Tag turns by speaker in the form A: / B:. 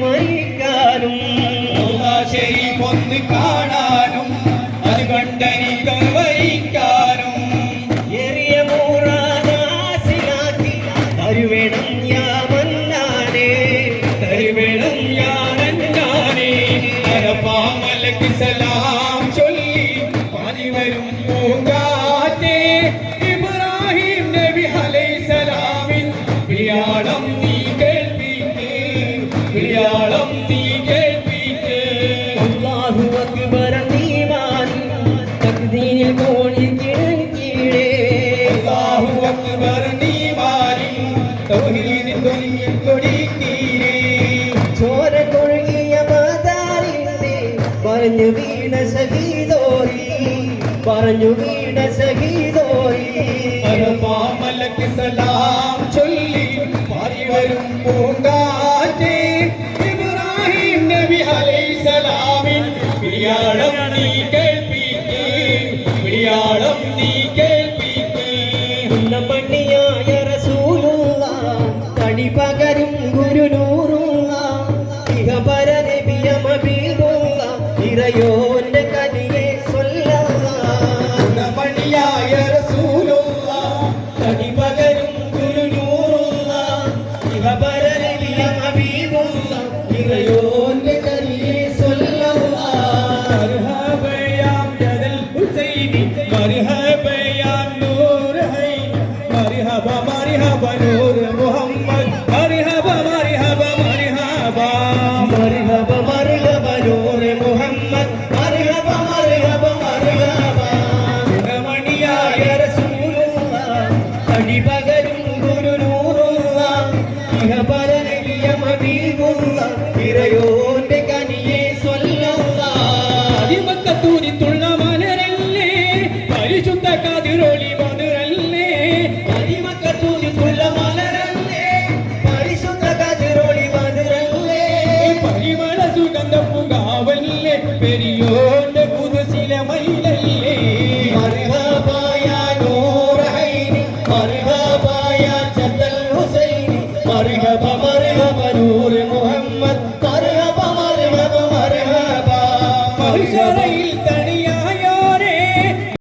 A: മരിക്കാനും കാണാനും അത് കണ്ടനിക്ക വരിക്കാനും എറിയ മൂറാനാസിലാക്കി തരുവേണം യാമന്നാനേ തരുവേണം യാമന്നാനേ അരപ്പാമലക്ക് സലാം ചൊല്ലി പാതി വരും പൂങ്കാറ്റേ ഇബ്രാഹിം നബി അലൈഹിസ്സലാമിൻ വിളിയാളം നീ കേൾപ്പിക്കേ വിളിയാളം നീ കേൾപ്പിക്കേ അല്ലാഹു അക്ബർ നീമാൻ തക്ദീനിൽ കോണിൽ കിഴക്കീഴേ അല്ലാഹു അക്ബർ നീമാൻ തൗഹീദിൻ ധ്വനിയിൽ കൊടിക്കീഴേ ചോര കൊഴുകിയ മാതാരിന്റെ പറഞ്ഞു വീണ സഹീദോരി പറഞ്ഞു വീണ സഹീദോരി അരപ്പാമലക്ക് സലാം ചൊല്ലി പാറി വരും പൂങ്കാറ്റേ ഇബ്രാഹിം നബി അലൈഹിസ്സലാമിൻ വിളിയാളം നീ കേൾപ്പിക്കേ വിളിയാളം നീ കേൾപ്പിക്കേ മണ്ണിയായ റസൂലുള്ളാഹ് തടി പകരും ഗുരുനൂറുള്ളാഹ് ഇഹപര നബിയ ഹബീബുള്ളാഹ് ഇറയോന്റെ കനിയെ സ്വല്ലല്ലാഹ് മണ്ണിയായ റസൂലുള്ളാഹ് തടി പകരും ഗുരുനൂറുള്ളാഹ് ഇഹപര നബിയ ഹബീബുള്ളാഹ് ഇറയോന്റെ കനിയെ സ്വല്ലല്ലാഹ് മർഹബയാം ജദൽ ഹുസൈനി മർഹബയാം നൂർ ഹൈൻ മർഹബ മർഹബ നൂർ മുഹമ്മദ് മർഹബ മർഹബ മർഹബ മർഹബ മർഹബ നൂർ മുഹമ്മദ് മർഹബ മർഹബ മർഹബ ഗുണമണിയായ റസൂലുള്ളാഹ് തടി പകരും ഗുരുനൂറുള്ളാഹ് ഇഹപര നബിയ ഹബീബുള്ളാഹ് ഇറയോന്റെ കനിയെ സ്വല്ലല്ലാഹ് മക്കത്തൂരിത്തുള്ള മലരല്ലേ പരിശുദ്ധ കതിരൊളി മധുരല്ലേ മക്കത്തൂരിത്തുള്ള മലരല്ലേ പരിശുദ്ധ കതിരൊളി മധുരല്ലേ പരിമള സുഗന്ധ പൂങ്കാവല്ലേ പെരിയോന്റെ കുതിസില മയിലല്ലേ മർഹബായ നൂർ ഹൈനി മർഹബായ ജദൽ ഹുസൈനി മർഹബ മർഹബ